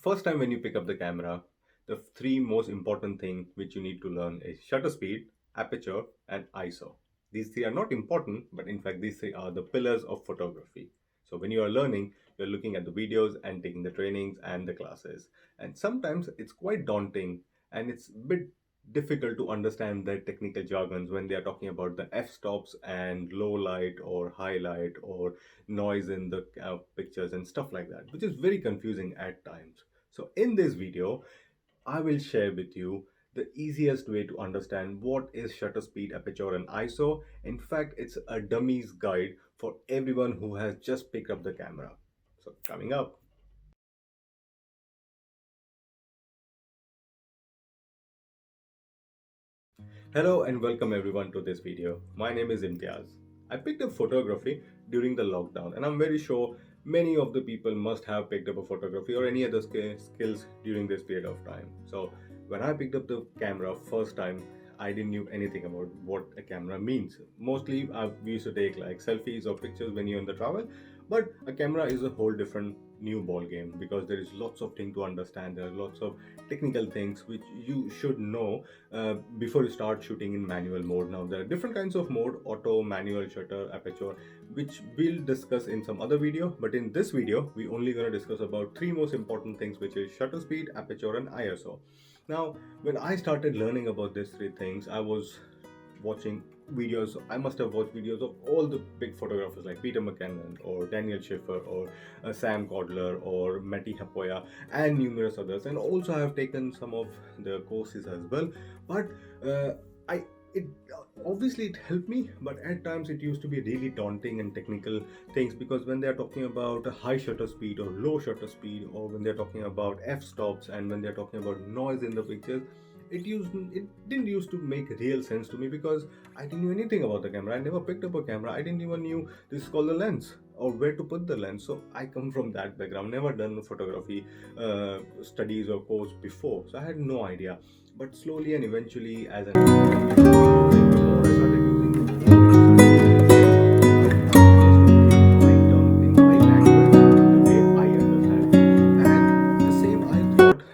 First time when you pick up the camera, the three most important thing which you need to learn is shutter speed, aperture, and ISO. These three are not important, but in fact these three are the pillars of photography. So when you are learning, you're looking at the videos and taking the trainings and the classes. And sometimes it's quite daunting and it's a bit difficult to understand the technical jargons when they are talking about the f-stops and low light or highlight or noise in the pictures and stuff like that, which is very confusing at times. So in this video, I will share with you the easiest way to understand what is shutter speed, aperture and ISO. In fact, it's a dummies guide for everyone who has just picked up the camera. So coming up. Hello and welcome everyone to this video. My name is Imtiaz. I picked up photography during the lockdown and I'm very sure many of the people must have picked up a photography or any other skills during this period of time. So when I picked up the camera first time, I didn't knew anything about what a camera means. Mostly we used to take like selfies or pictures when you're in the travel, but a camera is a whole different new ball game because there is lots of things to understand. There are lots of technical things which you should know before you start shooting in manual mode. Now there are different kinds of mode: auto, manual, shutter, aperture, which we'll discuss in some other video, but in this video we only going to discuss about three most important things, which is shutter speed, aperture and ISO. Now when I started learning about these three things, I was watching videos. I must have watched videos of all the big photographers like Peter McKinnon or Daniel Schiffer or Sam Codler or Matty Hapoya and numerous others. And also I have taken some of the courses as well. But I it obviously it helped me, but at times it used to be really daunting and technical things, because when they're talking about a high shutter speed or low shutter speed, or when they're talking about f-stops and when they're talking about noise in the pictures, it didn't used to make real sense to me because I didn't know anything about the camera. I never picked up a camera. I didn't even knew this is called the lens or where to put the lens. So I come from that background, never done photography studies or course before, so I had no idea. But slowly and eventually, as an I started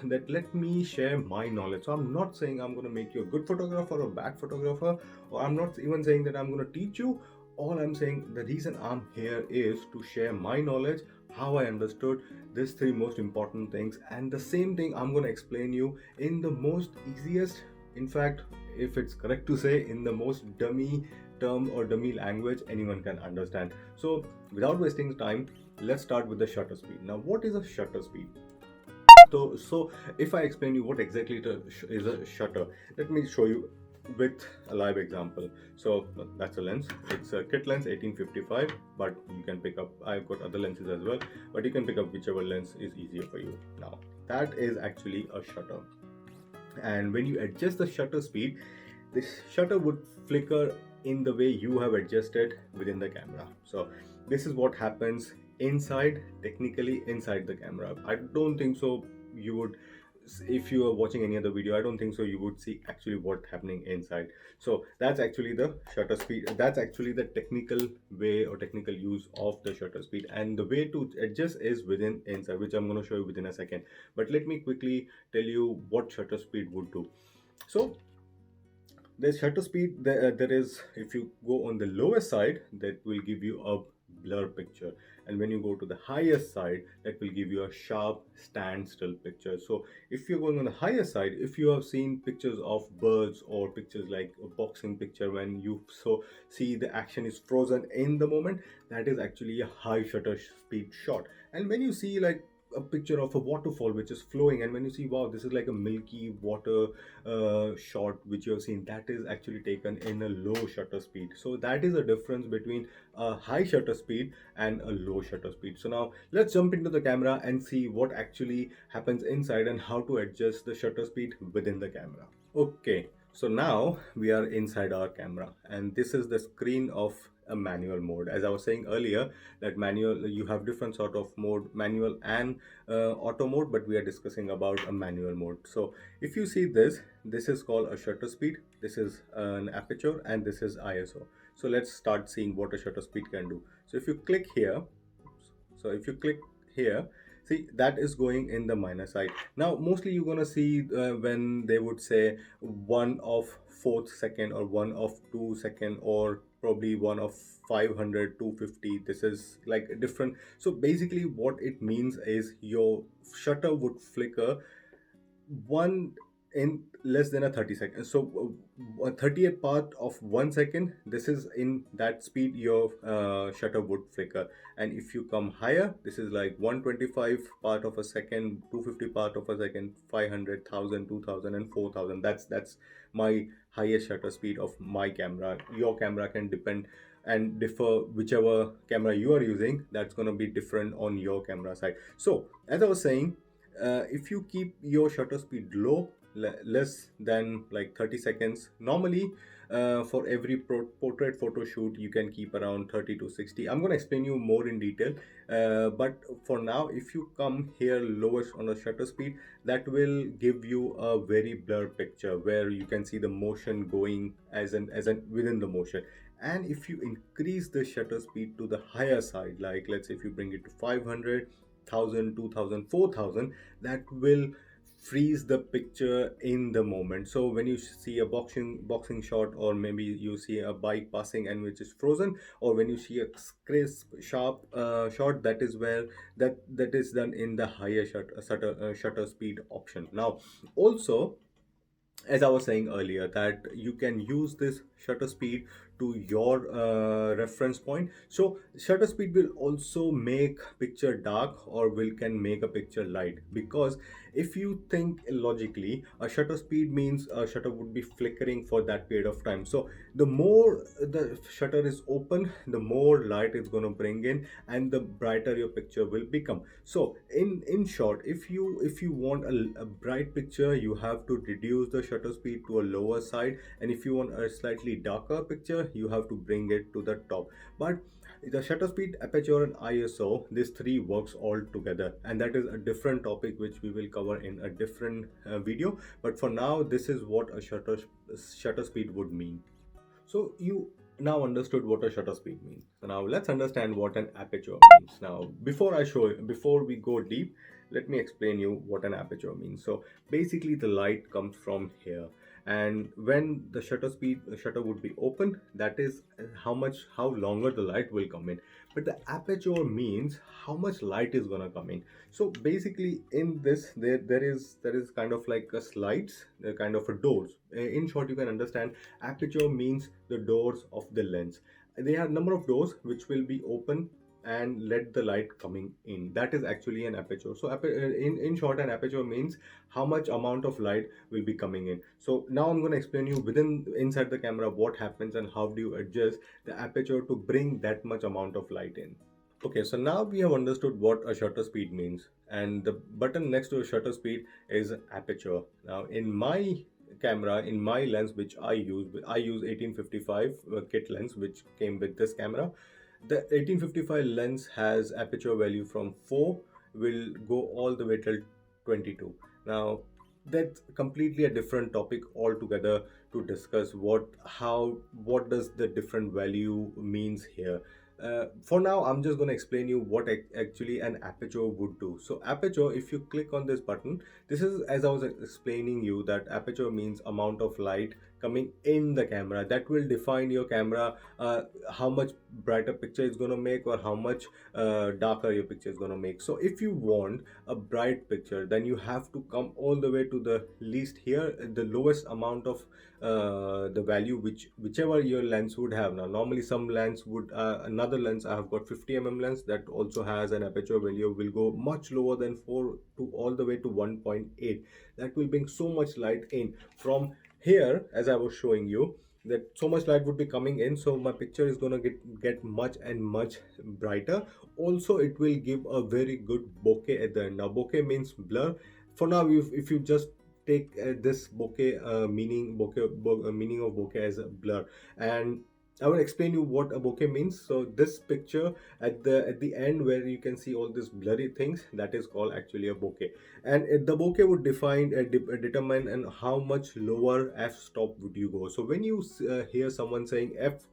that let me share my knowledge. So I'm not saying I'm going to make you a good photographer or bad photographer, or I'm not even saying that I'm going to teach you. All I'm saying, the reason I'm here is to share my knowledge, how I understood these three most important things, and the same thing I'm going to explain you in the most easiest, in fact, if it's correct to say, in the most dummy term or dummy language anyone can understand. So without wasting time, let's start with the shutter speed. Now what is a shutter speed? So if I explain you what exactly is a shutter, let me show you with a live example. So that's a lens. It's a kit lens 1855, but you can pick up, I've got other lenses as well, but you can pick up whichever lens is easier for you. Now that is actually a shutter, and when you adjust the shutter speed, this shutter would flicker in the way you have adjusted within the camera. So this is what happens inside, technically inside the camera. I don't think so you would, if you are watching any other video, I don't think so you would see actually what happening inside. So that's actually the shutter speed. That's actually the technical way or technical use of the shutter speed, and the way to adjust is within inside, which I'm going to show you within a second. But let me quickly tell you what shutter speed would do. So the shutter speed, there is, if you go on the lowest side, that will give you a blur picture, and when you go to the highest side, that will give you a sharp standstill picture. So if you're going on the higher side, if you have seen pictures of birds or pictures like a boxing picture, when you see the action is frozen in the moment, that is actually a high shutter speed shot. And when you see like a picture of a waterfall which is flowing, and when you see, wow, this is like a milky water shot which you have seen, that is actually taken in a low shutter speed. So that is a difference between a high shutter speed and a low shutter speed. So now let's jump into the camera and see what actually happens inside and how to adjust the shutter speed within the camera. Okay, so now we are inside our camera, and this is the screen of a manual mode. As I was saying earlier, that manual, you have different sort of mode, manual and auto mode, but we are discussing about a manual mode. So if you see this is called a shutter speed, this is an aperture, and this is ISO. So let's start seeing what a shutter speed can do. So if you click here, See, that is going in the minus side. Now mostly you're gonna see when they would say 1/4 second or 1/2 second or probably 1/500 250. This is like a different. So basically what it means is your shutter would flicker one in less than a 30 seconds. So a 30th part of 1 second, this is in that speed your shutter would flicker. And if you come higher, this is like 125 part of a second, 250 part of a second, 500,000, 2000, and 4000. That's my highest shutter speed of my camera. Your camera can depend and differ. Whichever camera you are using, that's going to be different on your camera side. So as I was saying, if you keep your shutter speed low, less than like 30 seconds, normally for every portrait photo shoot you can keep around 30 to 60. I'm going to explain you more in detail, but for now if you come here lowest on the shutter speed, that will give you a very blurred picture where you can see the motion going as an within the motion. And if you increase the shutter speed to the higher side, like let's say if you bring it to 500, 1000, 2000, 4000, that will freeze the picture in the moment. So when you see a boxing shot, or maybe you see a bike passing and which is frozen, or when you see a crisp sharp shot, that is where that is done in the higher shutter speed option. Now also, as I was saying earlier, that you can use this shutter speed to your reference point. So shutter speed will also make picture dark or will can make a picture light, because if you think logically, a shutter speed means a shutter would be flickering for that period of time. So the more the shutter is open, the more light it's going to bring in and the brighter your picture will become. So in short, if you want a bright picture, you have to reduce the shutter speed to a lower side, and if you want a slightly darker picture, you have to bring it to the top. But the shutter speed, aperture, and ISO, these three works all together, and that is a different topic which we will cover in a different video. But for now, this is what a shutter speed would mean. So you now understood what a shutter speed means. So now let's understand what an aperture means. Now, before we go deep, let me explain you what an aperture means. So basically, the light comes from here, and when the shutter would be open, that is how longer the light will come in. But the aperture means how much light is gonna come in. So basically, in this, there is kind of like a slides, kind of a doors. In short, you can understand aperture means the doors of the lens. They have number of doors which will be open and let the light coming in. That is actually an aperture. So in short, an aperture means how much amount of light will be coming in. So now I'm going to explain you within inside the camera what happens and how do you adjust the aperture to bring that much amount of light in. Okay, so now we have understood what a shutter speed means, and the button next to a shutter speed is aperture. Now, in my camera, in my lens, which I use 1855 kit lens, which came with this camera. The 1855 lens has aperture value from 4 will go all the way till 22. Now, that's completely a different topic altogether to discuss what does the different value means here. For now, I'm just going to explain you what actually an aperture would do. So aperture, if you click on this button, this is, as I was explaining you, that aperture means amount of light coming in the camera. That will define your camera, how much brighter picture it's going to make, or how much darker your picture is going to make. So if you want a bright picture, then you have to come all the way to the least here, the lowest amount of the value whichever your lens would have. Now normally some lens would, another lens I have got 50 lens that also has an aperture value will go much lower than 4 to all the way to 1.8. That will bring so much light in from here, as I was showing you, that so much light would be coming in, so my picture is gonna get much and much brighter. Also, it will give a very good bokeh at the end. Now bokeh means blur. For now, if you just take this bokeh meaning of bokeh as a blur, and I will explain you what a bokeh means. So this picture at the end where you can see all these blurry things, that is called actually a bokeh. And the bokeh would determine and how much lower f stop would you go. So when you hear someone saying f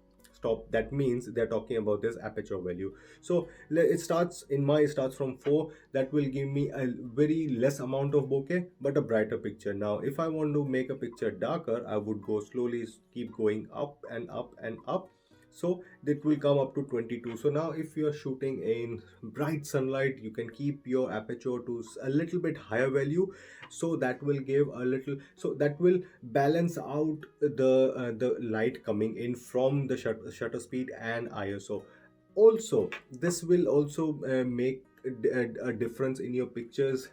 stop, that means they're talking about this aperture value. So it starts in my, it starts from 4. That will give me a very less amount of bokeh but a brighter picture. Now if I want to make a picture darker, I would go slowly, keep going up and up and up, so that will come up to 22. So now if you are shooting in bright sunlight, you can keep your aperture to a little bit higher value, so that will give a little, so that will balance out the light coming in from the shutter speed and ISO. Also this will also make a difference in your pictures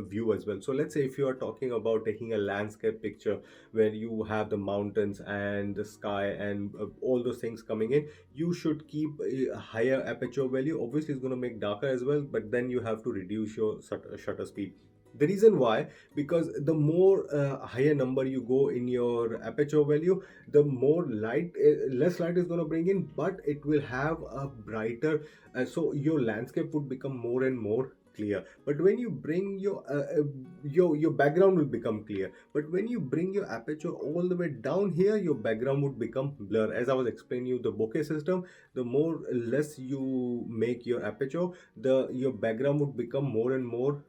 view as well. So let's say if you are talking about taking a landscape picture where you have the mountains and the sky and all those things coming in, you should keep a higher aperture value. Obviously it's going to make darker as well, but then you have to reduce your shutter speed. The reason why, because the more higher number you go in your aperture value, the more light, less light is going to bring in, but it will have a brighter, so your landscape would become more and more clear. But when you bring your background will become clear, but when you bring your aperture all the way down here, your background would become blur. As I was explaining you the bokeh system, the more less you make your aperture, the your background would become more and more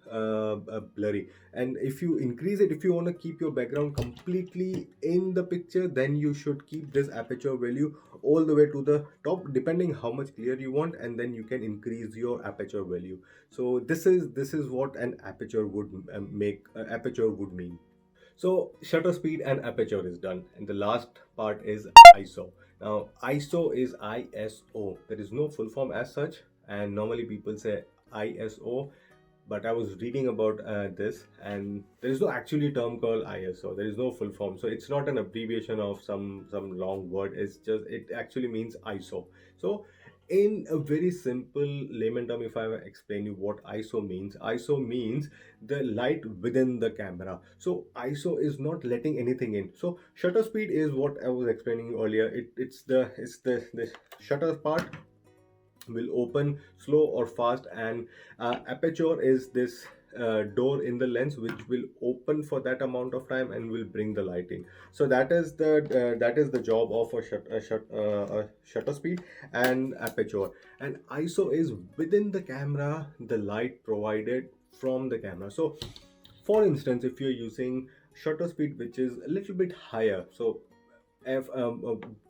blurry. And if you increase it, if you want to keep your background completely in the picture, then you should keep this aperture value all the way to the top, depending how much clear you want, and then you can increase your aperture value. So this is what an aperture would make aperture would mean. So shutter speed and aperture is done, and the last part is ISO. Now ISO is ISO. There is no full form as such, and normally people say ISO, but I was reading about this, and there is no actually term called ISO. There is no full form, so it's not an abbreviation of some long word. It's just, it actually means ISO. So in a very simple layman term, if I explain you what ISO means the light within the camera. So ISO is not letting anything in. So shutter speed is what I was explaining you earlier. It's the shutter part will open slow or fast, and aperture is this door in the lens which will open for that amount of time and will bring the light in. So that is the job of a shutter speed and aperture. And ISO is within the camera, the light provided from the camera. So for instance, if you're using shutter speed which is a little bit higher, so f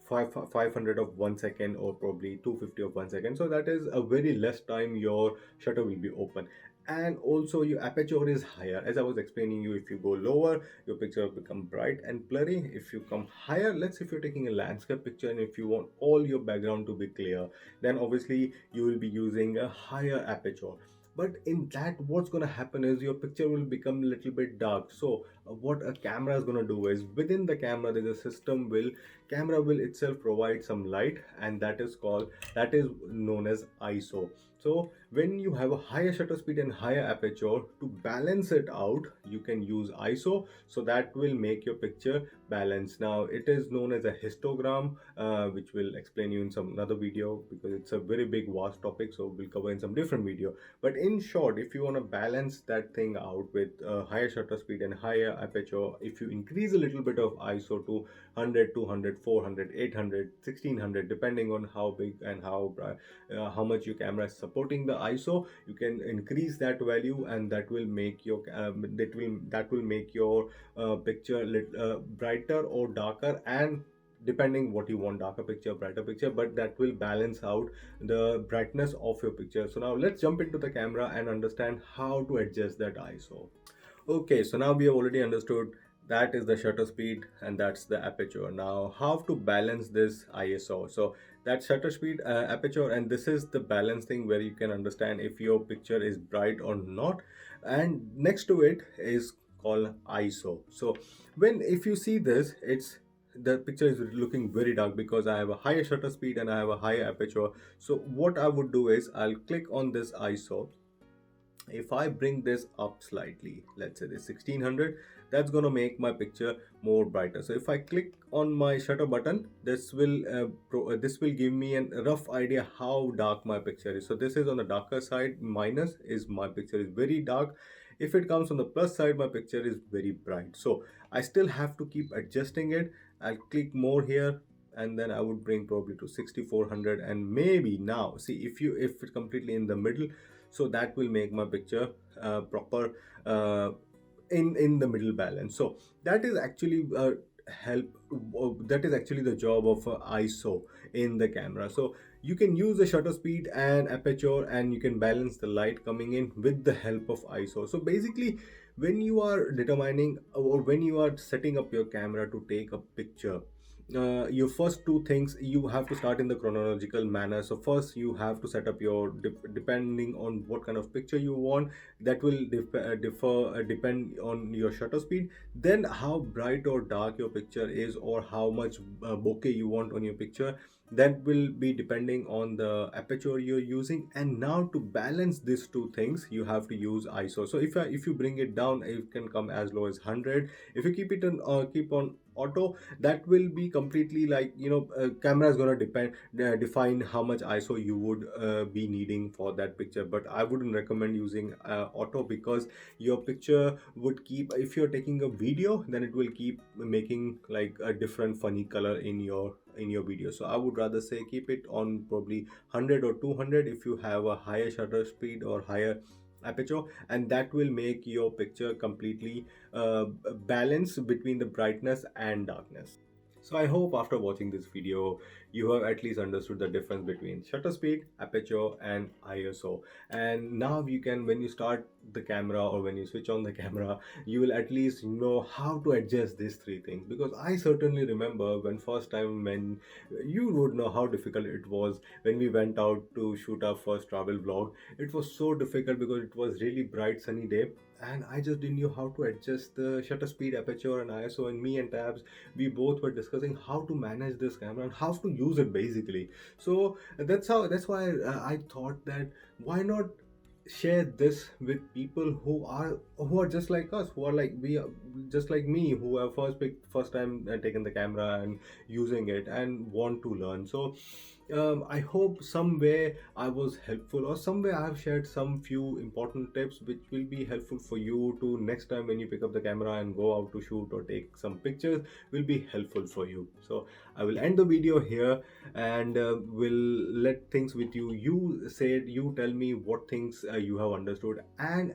500 of 1 second, or probably 250 of 1 second, so that is a very less time your shutter will be open. And also your aperture is higher. As I was explaining you, if you go lower, your picture will become bright and blurry. If you come higher, let's say if you're taking a landscape picture and if you want all your background to be clear, then obviously you will be using a higher aperture. But in that, what's going to happen is your picture will become a little bit dark. So what a camera is going to do is, within the camera there's a system will, camera will itself provide some light, and that is known as ISO. So when you have a higher shutter speed and higher aperture, to balance it out you can use ISO, so that will make your picture balanced. Now it is known as a histogram, which will explain you in some another video, because it's a very big vast topic, so we'll cover in some different video. But in short, if you want to balance that thing out with higher shutter speed and higher aperture, if you increase a little bit of ISO to 100, 200, 400, 800, 1600, depending on how big and how much your camera is supporting the ISO, you can increase that value, and that will make your that will make your picture brighter or darker, and depending what you want, darker picture, brighter picture, but that will balance out the brightness of your picture. So now let's jump into the camera and understand how to adjust that ISO. Okay, so now we have already understood that is the shutter speed and that's the aperture. Now how to balance this ISO? So that shutter speed, aperture, and this is the balance thing where you can understand if your picture is bright or not. And next to it is called ISO. So when, if you see this, it's, the picture is looking very dark because I have a higher shutter speed and I have a higher aperture. So what I would do is I'll click on this ISO. If I bring this up slightly, let's say this 1600, that's gonna make my picture more brighter. So if I click on my shutter button, this will give me a rough idea how dark my picture is. So this is on the darker side, minus is my picture is very dark. If it comes on the plus side, my picture is very bright. So I still have to keep adjusting it. I'll click more here, and then I would bring probably to 6400, and maybe now see if it's completely in the middle, so that will make my picture proper, uh, in the middle balance. So that is actually help that is actually the job of ISO in the camera. So you can use the shutter speed and aperture, and you can balance the light coming in with the help of ISO. So basically, when you are determining or when you are setting up your camera to take a picture, your first two things, you have to start in the chronological manner. So first you have to set up your depending on what kind of picture you want, that will depend on your shutter speed, then how bright or dark your picture is, or how much bokeh you want on your picture, that will be depending on the aperture you're using. And now to balance these two things, you have to use ISO. So if you bring it down, it can come as low as 100. If you keep on auto, that will be completely like, camera is gonna define how much ISO you would be needing for that picture. But I wouldn't recommend using auto, because your picture would keep, if you're taking a video, then it will keep making like a different funny color in your video. So I would rather say keep it on probably 100 or 200 if you have a higher shutter speed or higher aperture, and that will make your picture completely balance between the brightness and darkness. So I hope after watching this video, you have at least understood the difference between shutter speed, aperture, and ISO. And now you can, when you start the camera or when you switch on the camera, you will at least know how to adjust these three things. Because I certainly remember when first time, when you would know how difficult it was when we went out to shoot our first travel vlog. It was so difficult because it was really bright sunny day, and I just didn't know how to adjust the shutter speed, aperture, and ISO. And me and Tabs, we both were discussing how to manage this camera and how to use it basically. So that's why I thought that why not share this with people who are just like us, who are like we are, just like me, who have first time taken the camera and using it and want to learn. So I hope somewhere I was helpful, or somewhere I have shared some few important tips which will be helpful for you to next time when you pick up the camera and go out to shoot or take some pictures, will be helpful for you. So I will end the video here, and will let things with you. You said, you tell me what things you have understood, and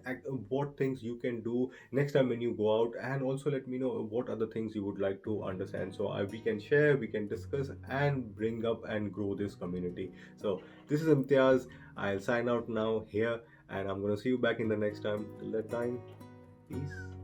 what things you can do next time when you go out, and also let me know what other things you would like to understand, so we can share, we can discuss, and bring up and grow this community. So this is Imtiaz. I'll sign out now here, and I'm gonna see you back in the next time. Till that time, peace.